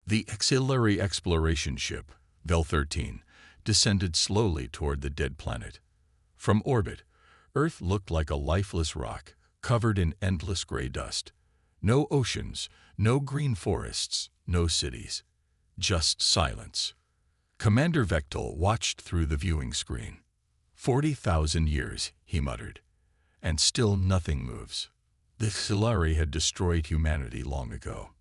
The auxiliary exploration ship, Vel-13, descended slowly toward the dead planet. From orbit, Earth looked like a lifeless rock, covered in endless gray dust. No oceans, no green forests, no cities. Just silence. Commander Vectel watched through the viewing screen. 40,000 years, he muttered, and still nothing moves. The auxiliary had destroyed humanity long ago.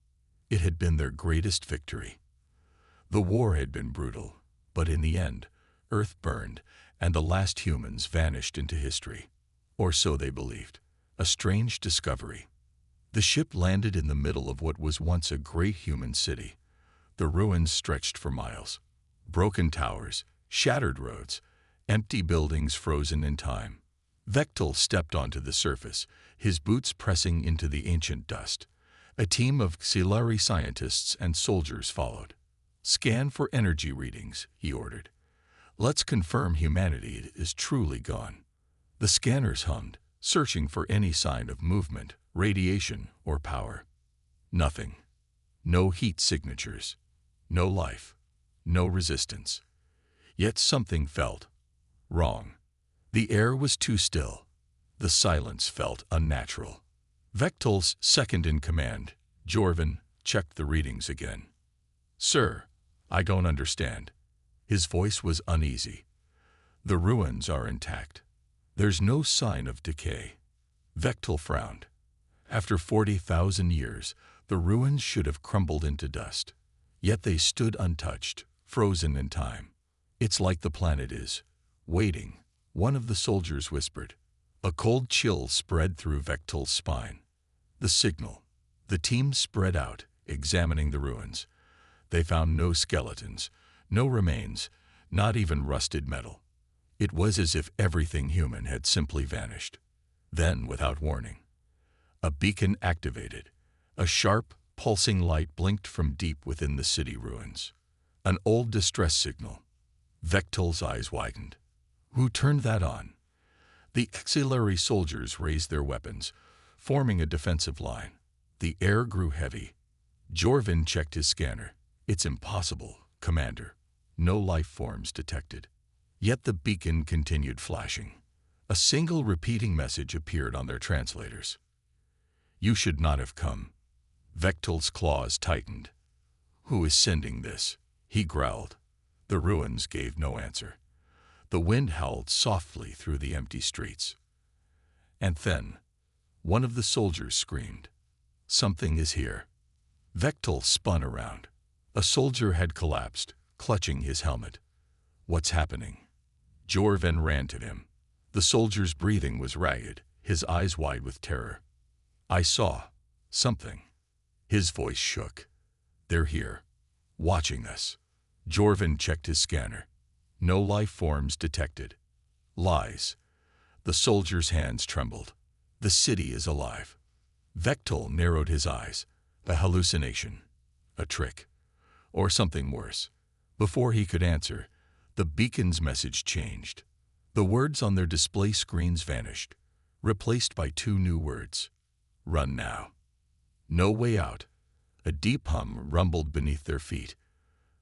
It had been their greatest victory. The war had been brutal, but in the end, Earth burned, and the last humans vanished into history. Or so they believed. A strange discovery. The ship landed in the middle of what was once a great human city. The ruins stretched for miles. Broken towers, shattered roads, empty buildings frozen in time. Vectel stepped onto the surface, his boots pressing into the ancient dust. A team of auxiliary scientists and soldiers followed. "Scan for energy readings," he ordered. "Let's confirm humanity is truly gone." The scanners hummed, searching for any sign of movement, radiation, or power. Nothing. No heat signatures. No life. No resistance. Yet something felt wrong. The air was too still. The silence felt unnatural. Vectel's second-in-command, Jorvin, checked the readings again. "Sir, I don't understand." His voice was uneasy. "The ruins are intact. There's no sign of decay." Vectel frowned. After 40,000 years, the ruins should have crumbled into dust. Yet they stood untouched, frozen in time. "It's like the planet is waiting," one of the soldiers whispered. A cold chill spread through Vectel's spine. The signal. The team spread out, examining the ruins. They found no skeletons, no remains, not even rusted metal. It was as if everything human had simply vanished. Then, without warning, a beacon activated. A sharp, pulsing light blinked from deep within the city ruins. An old distress signal. Vectel's eyes widened. Who turned that on? The auxiliary soldiers raised their weapons, forming a defensive line. The air grew heavy. Jorvin checked his scanner. "It's impossible, Commander. No life forms detected." Yet the beacon continued flashing. A single repeating message appeared on their translators. "You should not have come." Vectel's claws tightened. "Who is sending this?" he growled. The ruins gave no answer. The wind howled softly through the empty streets. And then, one of the soldiers screamed, "Something is here." Vectel spun around. A soldier had collapsed, clutching his helmet. "What's happening?" Jorvin ran to him. The soldier's breathing was ragged, his eyes wide with terror. "I saw something." His voice shook. "They're here, watching us." Jorvin checked his scanner. No life forms detected. Lies. The soldier's hands trembled. "The city is alive." Vectel narrowed his eyes. A hallucination. A trick. Or something worse. Before he could answer, the beacon's message changed. The words on their display screens vanished, replaced by two new words. "Run now." "No way out." A deep hum rumbled beneath their feet.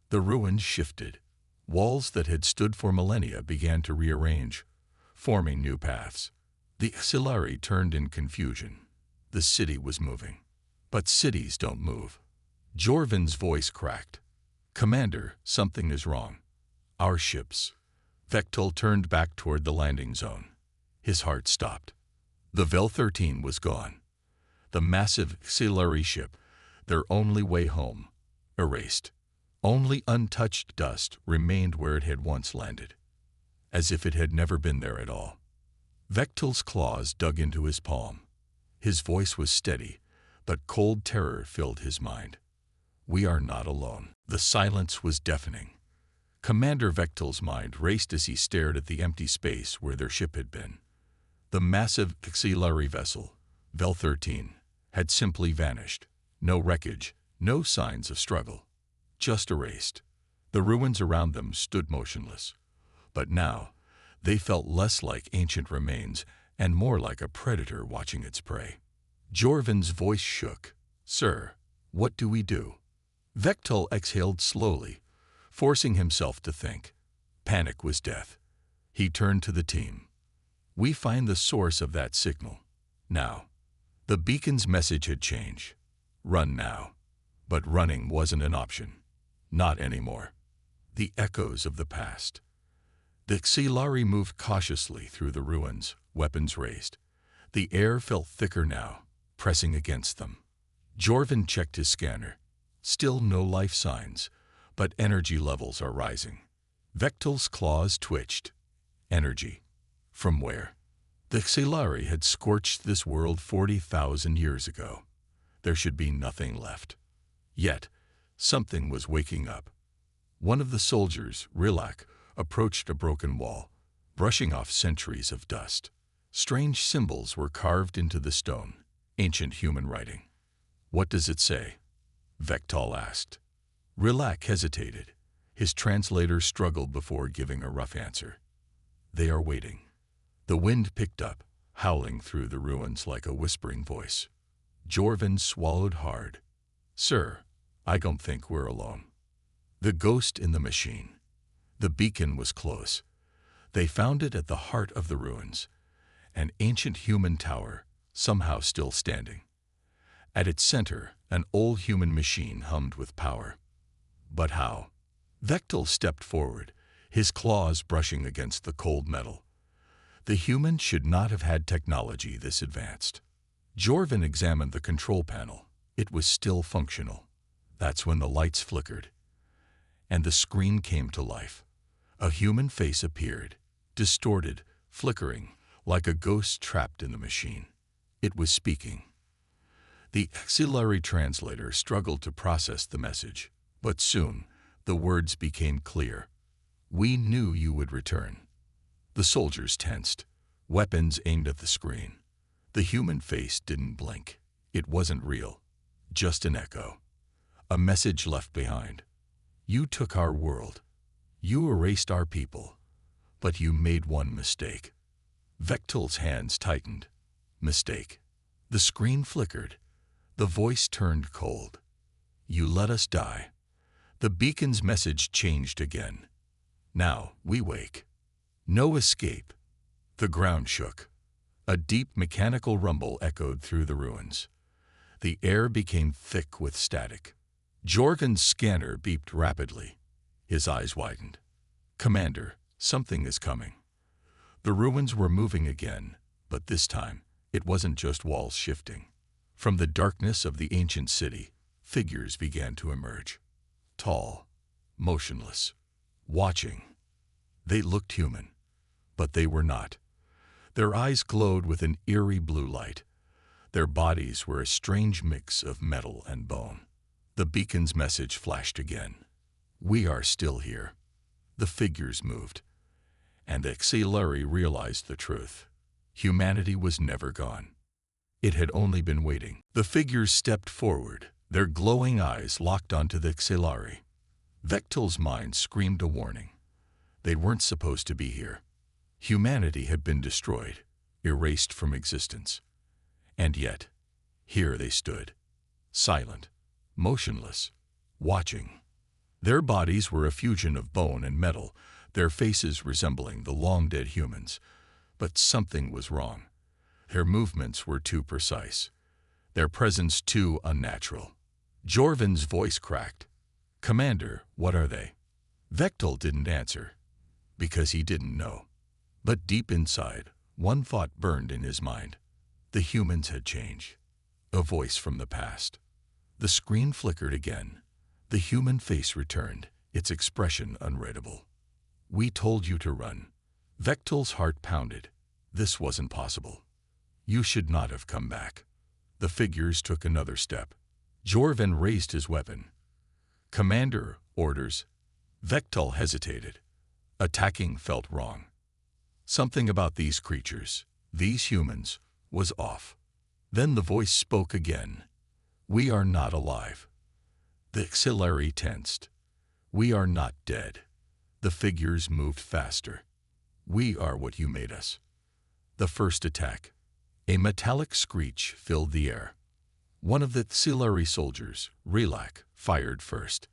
The ruins shifted. Walls that had stood for millennia began to rearrange, forming new paths. The auxiliary turned in confusion. The city was moving. But cities don't move. Jorvin's voice cracked. "Commander, something is wrong. Our ships." Vectel turned back toward the landing zone. His heart stopped. The Vel-13 was gone. The massive auxiliary ship, their only way home, erased. Only untouched dust remained where it had once landed, as if it had never been there at all. Vectel's claws dug into his palm. His voice was steady, but cold terror filled his mind. "We are not alone." The silence was deafening. Commander Vectel's mind raced as he stared at the empty space where their ship had been. The massive auxiliary vessel, Vel-13, had simply vanished. No wreckage, no signs of struggle. Just erased. The ruins around them stood motionless. But now, they felt less like ancient remains and more like a predator watching its prey. Jorvin's voice shook. "Sir, what do we do?" Vectel exhaled slowly, forcing himself to think. Panic was death. He turned to the team. We find the source of that signal. Now. The beacon's message had changed. Run now. But running wasn't an option. Not anymore. The echoes of the past. The Xilari moved cautiously through the ruins, weapons raised. The air felt thicker now, pressing against them. Jorvin checked his scanner. Still no life signs, but energy levels are rising. Vectel's claws twitched. Energy. From where? The Xilari had scorched this world 40,000 years ago. There should be nothing left. Yet, something was waking up. One of the soldiers, Rilak, approached a broken wall, brushing off centuries of dust. Strange symbols were carved into the stone, ancient human writing. What does it say? Vectel asked. Rilak hesitated. His translator struggled before giving a rough answer. They are waiting. The wind picked up, howling through the ruins like a whispering voice. Jorvin swallowed hard. Sir, I don't think we're alone. The ghost in the machine. The beacon was close. They found it at the heart of the ruins. An ancient human tower, somehow still standing. At its center, an old human machine hummed with power. But how? Vectel stepped forward, his claws brushing against the cold metal. The human should not have had technology this advanced. Jorvin examined the control panel. It was still functional. That's when the lights flickered. And the screen came to life. A human face appeared, distorted, flickering, like a ghost trapped in the machine. It was speaking. The Xilari translator struggled to process the message, but soon the words became clear. We knew you would return. The soldiers tensed, weapons aimed at the screen. The human face didn't blink. It wasn't real, just an echo. A message left behind. You took our world. You erased our people. But you made one mistake. Vectel's hands tightened. Mistake. The screen flickered. The voice turned cold. You let us die. The beacon's message changed again. Now we wake. No escape. The ground shook. A deep mechanical rumble echoed through the ruins. The air became thick with static. Jorvin's scanner beeped rapidly. His eyes widened. Commander, something is coming. The ruins were moving again, but this time it wasn't just walls shifting. From the darkness of the ancient city, figures began to emerge. Tall, motionless, watching. They looked human, but they were not. Their eyes glowed with an eerie blue light. Their bodies were a strange mix of metal and bone. The beacon's message flashed again. We are still here. The figures moved, and the Xilari realized the truth. Humanity was never gone. It had only been waiting. The figures stepped forward, their glowing eyes locked onto the Xilari. Vectel's mind screamed a warning. They weren't supposed to be here. Humanity had been destroyed, erased from existence. And yet, here they stood, silent, motionless, watching. Their bodies were a fusion of bone and metal, their faces resembling the long-dead humans. But something was wrong. Their movements were too precise, their presence too unnatural. Jorvin's voice cracked. Commander, what are they? Vectel didn't answer, because he didn't know. But deep inside, one thought burned in his mind. The humans had changed. A voice from the past. The screen flickered again. The human face returned, its expression unreadable. We told you to run. Vectel's heart pounded. This wasn't possible. You should not have come back. The figures took another step. Jorvin raised his weapon. Commander, orders. Vectel hesitated. Attacking felt wrong. Something about these creatures, these humans, was off. Then the voice spoke again. We are not alive. The Xilari tensed. We are not dead. The figures moved faster. We are what you made us. The first attack. A metallic screech filled the air. One of the Tsilari soldiers, Relac, fired first.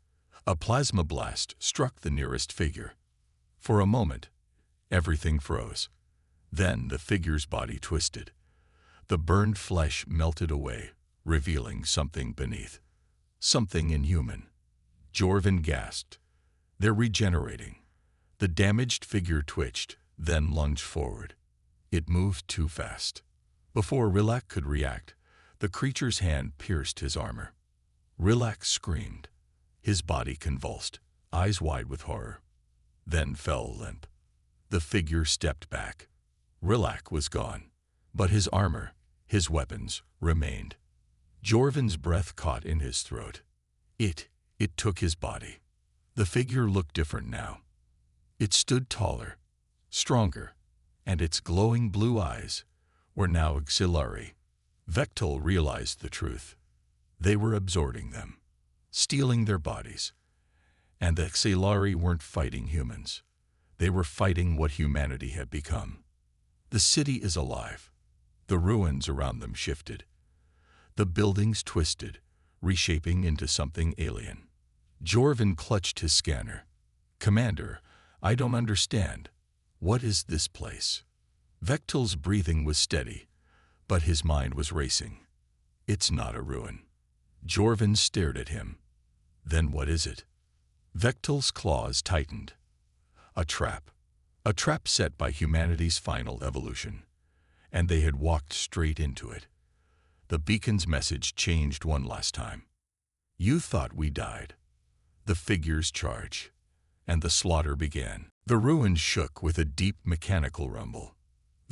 A plasma blast struck the nearest figure. For a moment, everything froze. Then the figure's body twisted. The burned flesh melted away, revealing something beneath. Something inhuman. Jorvin gasped. They're regenerating. The damaged figure twitched, then lunged forward. It moved too fast. Before Relac could react, the creature's hand pierced his armor. Relac screamed. His body convulsed, eyes wide with horror. Then fell limp. The figure stepped back. Relac was gone, but his armor, his weapons, remained. Jorvin's breath caught in his throat. It took his body. The figure looked different now. It stood taller, stronger, and its glowing blue eyes were now Xilari. Vectel realized the truth. They were absorbing them, stealing their bodies. And the Xilari weren't fighting humans. They were fighting what humanity had become. The city is alive. The ruins around them shifted. The buildings twisted, reshaping into something alien. Jorvin clutched his scanner. Commander, I don't understand. What is this place? Vectel's breathing was steady, but his mind was racing. It's not a ruin. Jorvin stared at him. Then what is it? Vectel's claws tightened. A trap. A trap set by humanity's final evolution. And they had walked straight into it. The beacon's message changed one last time. You thought we died. The figures charged, and the slaughter began. The ruins shook with a deep mechanical rumble.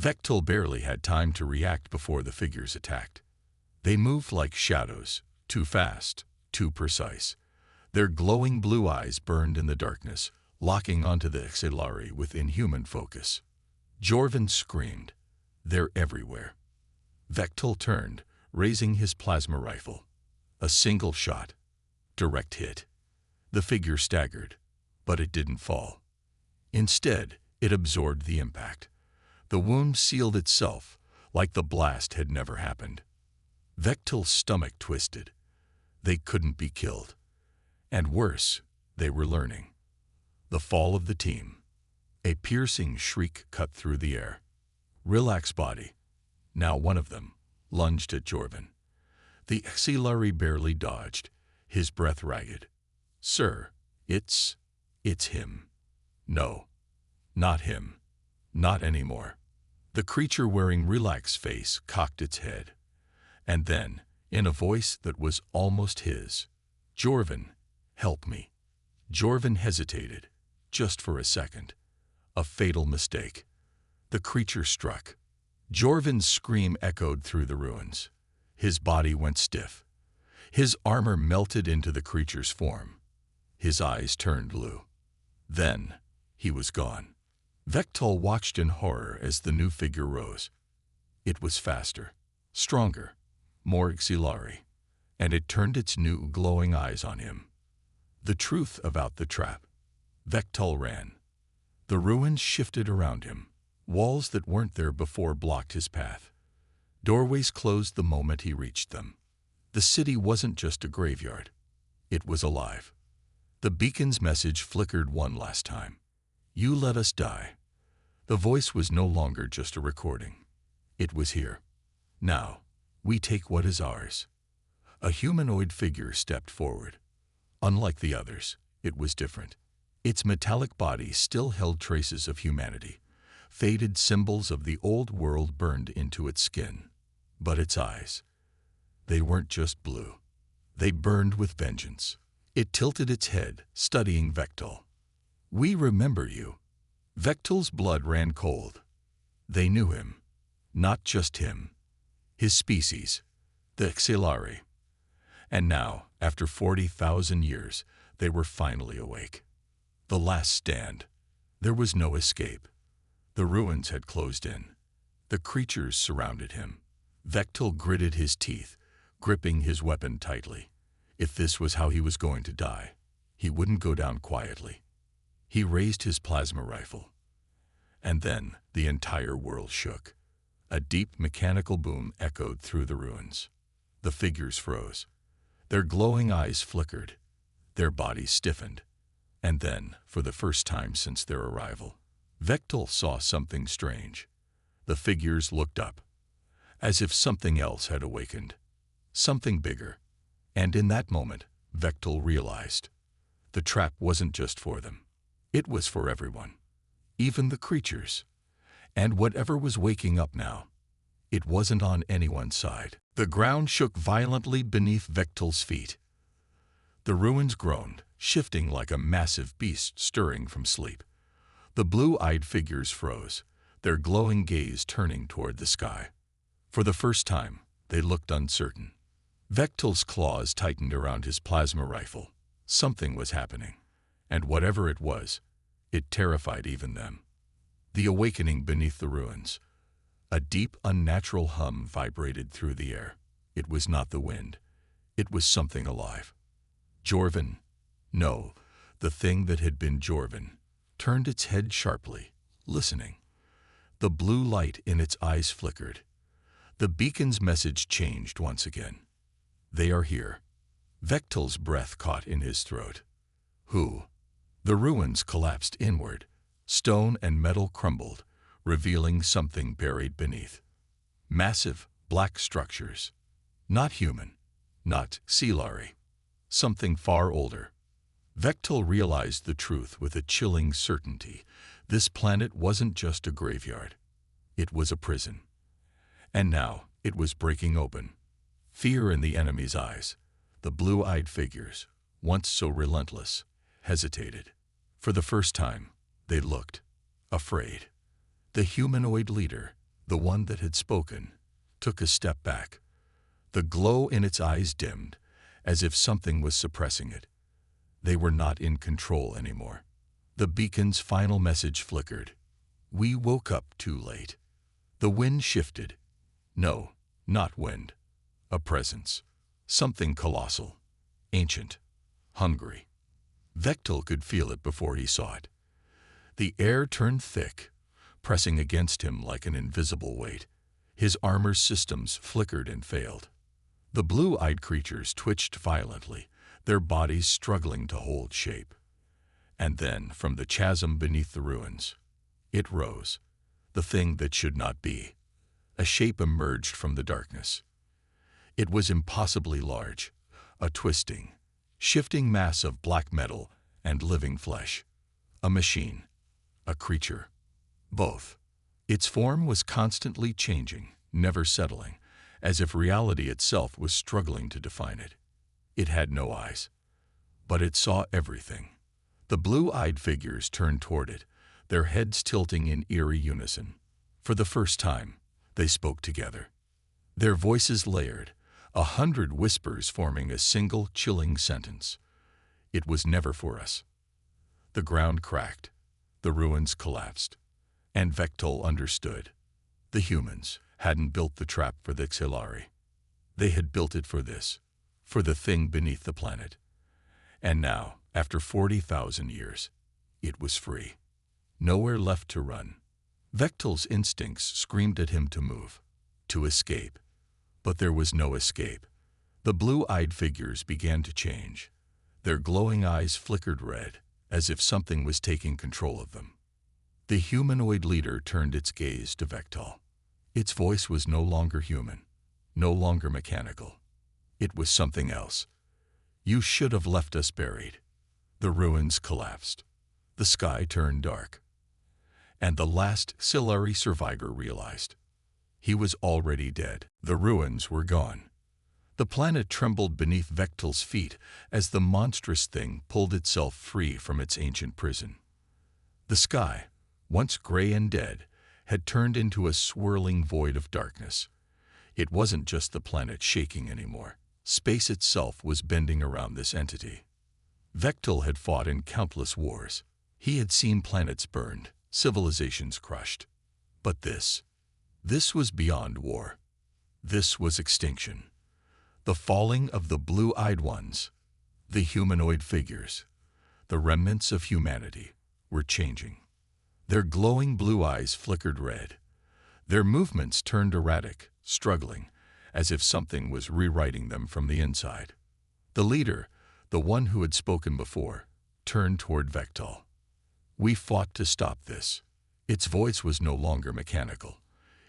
Vectel barely had time to react before the figures attacked. They moved like shadows, too fast, too precise. Their glowing blue eyes burned in the darkness, locking onto the Xilari with inhuman focus. Jorvin screamed. They're everywhere. Vectel turned, raising his plasma rifle. A single shot. Direct hit. The figure staggered, but it didn't fall. Instead, it absorbed the impact. The wound sealed itself, like the blast had never happened. Vectel's stomach twisted. They couldn't be killed. And worse, they were learning. The fall of the team. A piercing shriek cut through the air. Relac's body, now one of them, lunged at Jorvin. The Xilari barely dodged, his breath ragged. Sir, it's him. No, not him. Not anymore. The creature wearing Relac's face cocked its head. And then, in a voice that was almost his, Jorvin, help me. Jorvin hesitated, just for a second. A fatal mistake. The creature struck. Jorvin's scream echoed through the ruins. His body went stiff. His armor melted into the creature's form. His eyes turned blue. Then, he was gone. Vectel watched in horror as the new figure rose. It was faster, stronger, more Xilari, and it turned its new glowing eyes on him. The truth about the trap. Vectel ran. The ruins shifted around him. Walls that weren't there before blocked his path. Doorways closed the moment he reached them. The city wasn't just a graveyard. It was alive. The beacon's message flickered one last time. You let us die. The voice was no longer just a recording. It was here. Now, we take what is ours. A humanoid figure stepped forward. Unlike the others, it was different. Its metallic body still held traces of humanity. Faded symbols of the old world burned into its skin. But its eyes, they weren't just blue. They burned with vengeance. It tilted its head, studying Vectel. We remember you. Vectel's blood ran cold. They knew him. Not just him. His species, the Xilari. And now, after 40,000 years, they were finally awake. The last stand. There was no escape. The ruins had closed in. The creatures surrounded him. Vectel gritted his teeth, gripping his weapon tightly. If this was how he was going to die, he wouldn't go down quietly. He raised his plasma rifle. And then the entire world shook. A deep mechanical boom echoed through the ruins. The figures froze. Their glowing eyes flickered. Their bodies stiffened. And then, for the first time since their arrival, Vectel saw something strange. The figures looked up, as if something else had awakened. Something bigger. And in that moment, Vectel realized the trap wasn't just for them. It was for everyone, even the creatures. And whatever was waking up now, it wasn't on anyone's side. The ground shook violently beneath Vectel's feet. The ruins groaned, shifting like a massive beast stirring from sleep. The blue-eyed figures froze, their glowing gaze turning toward the sky. For the first time, they looked uncertain. Vectel's claws tightened around his plasma rifle. Something was happening, and whatever it was, it terrified even them. The awakening beneath the ruins. A deep, unnatural hum vibrated through the air. It was not the wind. It was something alive. Jorvin. No, the thing that had been Jorvin turned its head sharply, listening. The blue light in its eyes flickered. The beacon's message changed once again. They are here. Vectel's breath caught in his throat. Who? The ruins collapsed inward. Stone and metal crumbled, revealing something buried beneath. Massive, black structures. Not human. Not Celari. Something far older. Vectel realized the truth with a chilling certainty. This planet wasn't just a graveyard. It was a prison. And now it was breaking open. Fear in the enemy's eyes. The blue-eyed figures, once so relentless, hesitated. For the first time, they looked afraid. The humanoid leader, the one that had spoken, took a step back. The glow in its eyes dimmed, as if something was suppressing it. They were not in control anymore. The beacon's final message flickered. We woke up too late. The wind shifted. No, not wind. A presence. Something colossal. Ancient. Hungry. Vectel could feel it before he saw it. The air turned thick, pressing against him like an invisible weight. His armor systems flickered and failed. The blue-eyed creatures twitched violently, their bodies struggling to hold shape. And then, from the chasm beneath the ruins, it rose, the thing that should not be. A shape emerged from the darkness. It was impossibly large, a twisting, shifting mass of black metal and living flesh. A machine. A creature. Both. Its form was constantly changing, never settling, as if reality itself was struggling to define it. It had no eyes, but it saw everything. The blue-eyed figures turned toward it, their heads tilting in eerie unison. For the first time, they spoke together. Their voices layered, 100 whispers forming a single chilling sentence. It was never for us. The ground cracked. The ruins collapsed. And Vectel understood. The humans hadn't built the trap for the Celari. They had built it for this, for the thing beneath the planet. And now, after 40,000 years, it was free. Nowhere left to run. Vectel's instincts screamed at him to move, to escape. But there was no escape. The blue-eyed figures began to change. Their glowing eyes flickered red, as if something was taking control of them. The humanoid leader turned its gaze to Vectel. Its voice was no longer human, no longer mechanical. It was something else. You should have left us buried. The ruins collapsed. The sky turned dark. And the last Celari survivor realized. He was already dead. The ruins were gone. The planet trembled beneath Vectel's feet as the monstrous thing pulled itself free from its ancient prison. The sky, once gray and dead, had turned into a swirling void of darkness. It wasn't just the planet shaking anymore. Space itself was bending around this entity. Vectel had fought in countless wars. He had seen planets burned, civilizations crushed. But this was beyond war. This was extinction. The falling of the blue-eyed ones, the humanoid figures, the remnants of humanity, were changing. Their glowing blue eyes flickered red. Their movements turned erratic, struggling, as if something was rewriting them from the inside. The leader, the one who had spoken before, turned toward Vectal. "We fought to stop this." Its voice was no longer mechanical.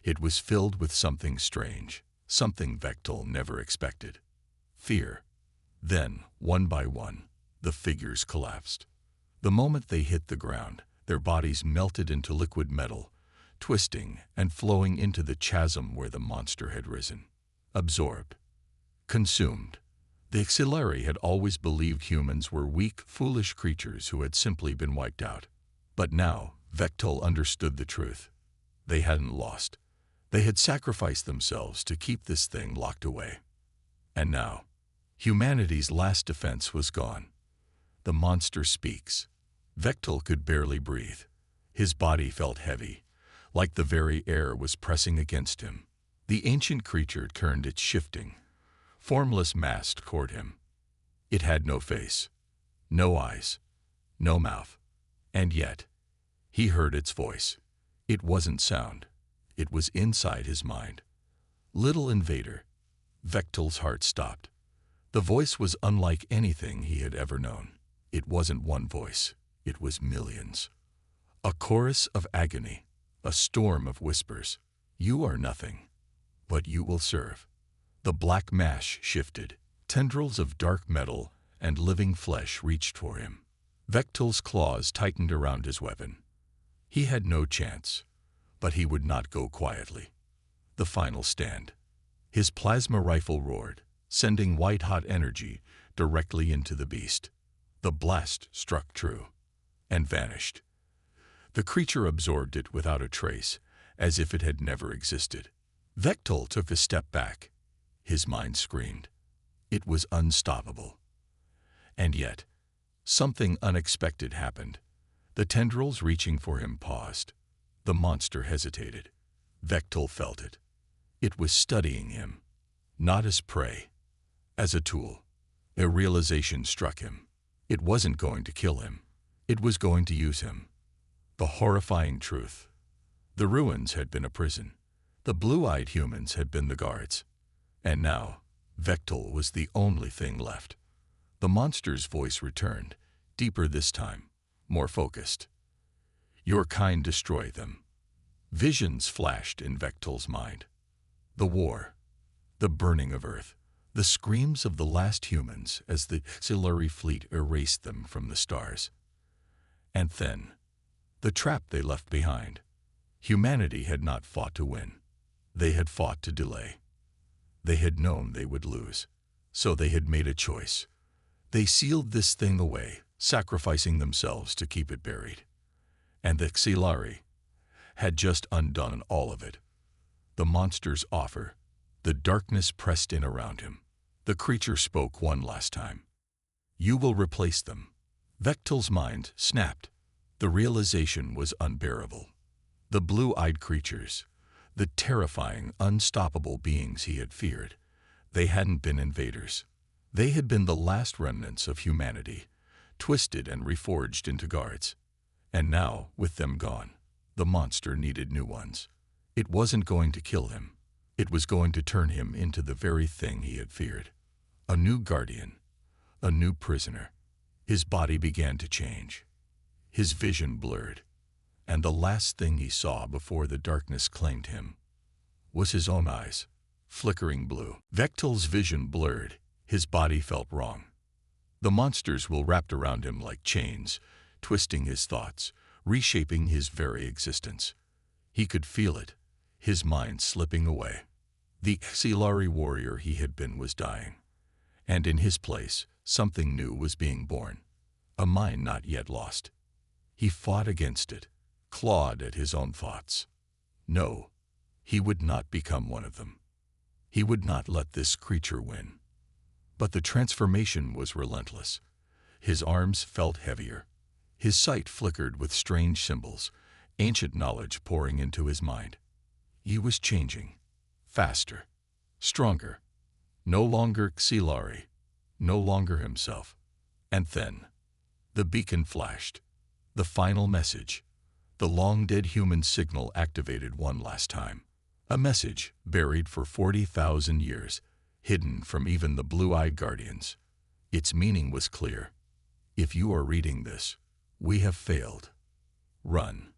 It was filled with something strange, something Vectal never expected. Fear. Then, one by one, the figures collapsed. The moment they hit the ground, their bodies melted into liquid metal, twisting and flowing into the chasm where the monster had risen. Absorbed. Consumed. The Xilari had always believed humans were weak, foolish creatures who had simply been wiped out. But now, Vectal understood the truth. They hadn't lost. They had sacrificed themselves to keep this thing locked away. And now, humanity's last defense was gone. The monster speaks. Vectal could barely breathe. His body felt heavy, like the very air was pressing against him. The ancient creature turned its shifting, formless mask toward him. It had no face, no eyes, no mouth. And yet, he heard its voice. It wasn't sound. It was inside his mind. "Little invader." Vectal's heart stopped. The voice was unlike anything he had ever known. It wasn't one voice. It was millions. A chorus of agony, a storm of whispers. "You are nothing, but you will serve." The black mash shifted. Tendrils of dark metal and living flesh reached for him. Vectal's claws tightened around his weapon. He had no chance, but he would not go quietly. The final stand. His plasma rifle roared, sending white-hot energy directly into the beast. The blast struck true and vanished. The creature absorbed it without a trace, as if it had never existed. Vectal took a step back. His mind screamed. It was unstoppable. And yet, something unexpected happened. The tendrils reaching for him paused. The monster hesitated. Vectal felt it. It was studying him, not as prey, as a tool. A realization struck him. It wasn't going to kill him. It was going to use him. The horrifying truth. The ruins had been a prison. The blue-eyed humans had been the guards. And now, Vectal was the only thing left. The monster's voice returned, deeper this time, more focused. "Your kind destroy them." Visions flashed in Vectal's mind. The war, the burning of Earth, the screams of the last humans as the Xilari fleet erased them from the stars. And then, the trap they left behind. Humanity had not fought to win. They had fought to delay. They had known they would lose, so they had made a choice. They sealed this thing away, sacrificing themselves to keep it buried. And the Xilari had just undone all of it. The monster's offer. The darkness pressed in around him. The creature spoke one last time. "You will replace them." Vectal's mind snapped. The realization was unbearable. The blue-eyed creatures, the terrifying, unstoppable beings he had feared, they hadn't been invaders. They had been the last remnants of humanity, twisted and reforged into guards. And now, with them gone, the monster needed new ones. It wasn't going to kill him. It was going to turn him into the very thing he had feared. A new guardian, a new prisoner. His body began to change. His vision blurred. And the last thing he saw before the darkness claimed him was his own eyes, flickering blue. Vectal's vision blurred. His body felt wrong. The monsters were wrapped around him like chains, twisting his thoughts, reshaping his very existence. He could feel it, his mind slipping away. The Xilari warrior he had been was dying. And in his place, something new was being born. A mind not yet lost. He fought against it, clawed at his own thoughts. No, he would not become one of them. He would not let this creature win. But the transformation was relentless. His arms felt heavier. His sight flickered with strange symbols, ancient knowledge pouring into his mind. He was changing. Faster. Stronger. No longer Xilari. No longer himself. And then, the beacon flashed. The final message. The long-dead human signal activated one last time. A message buried for 40,000 years, hidden from even the blue-eyed guardians. Its meaning was clear. If you are reading this, we have failed. Run.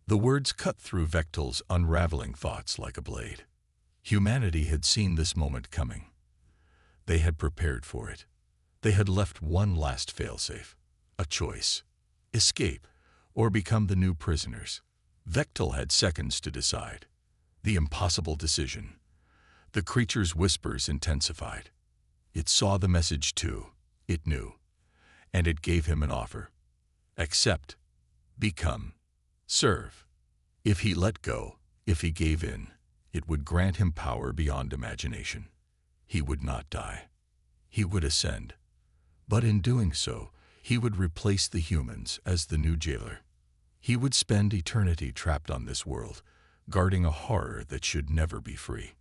The words cut through Vektal's unraveling thoughts like a blade. Humanity had seen this moment coming. They had prepared for it. They had left one last failsafe, a choice: escape or become the new prisoners. Vektal had seconds to decide. The impossible decision. The creature's whispers intensified. It saw the message too. It knew. And it gave him an offer. Accept. Become. Serve. If he let go, if he gave in, it would grant him power beyond imagination. He would not die. He would ascend. But in doing so, he would replace the humans as the new jailer. He would spend eternity trapped on this world, guarding a horror that should never be free.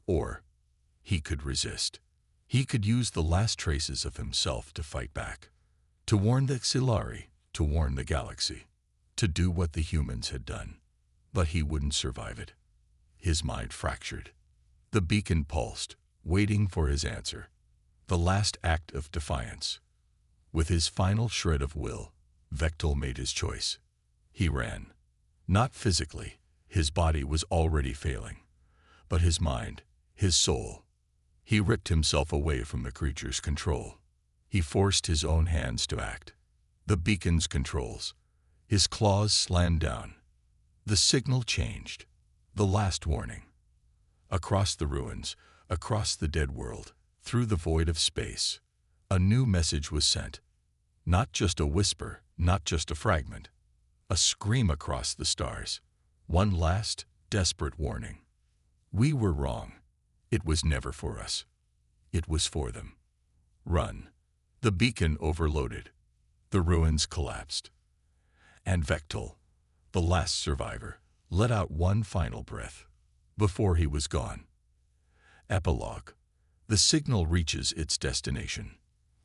Or he could resist. He could use the last traces of himself to fight back, to warn the Xilari, to warn the galaxy, to do what the humans had done. But he wouldn't survive it. His mind fractured. The beacon pulsed, waiting for his answer. The last act of defiance. With his final shred of will, Vektal made his choice. He ran. Not physically. His body was already failing. But his mind, his soul. He ripped himself away from the creature's control. He forced his own hands to act. The beacon's controls. His claws slammed down. The signal changed. The last warning. Across the ruins, across the dead world, through the void of space, a new message was sent. Not just a whisper, not just a fragment. A scream across the stars. One last, desperate warning. We were wrong. It was never for us. It was for them. Run. The beacon overloaded. The ruins collapsed. And Vektal, the last survivor, let out one final breath before he was gone. Epilogue. The signal reaches its destination.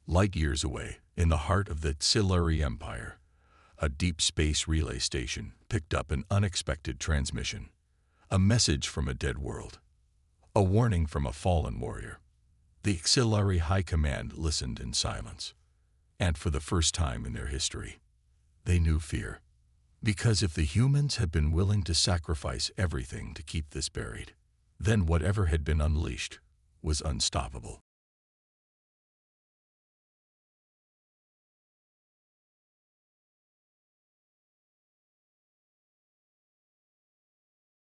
Light years away, in the heart of the Xilari Empire, a deep space relay station picked up an unexpected transmission. A message from a dead world. A warning from a fallen warrior. The Xilari High Command listened in silence. And for the first time in their history, they knew fear. Because if the humans had been willing to sacrifice everything to keep this buried, then whatever had been unleashed was unstoppable.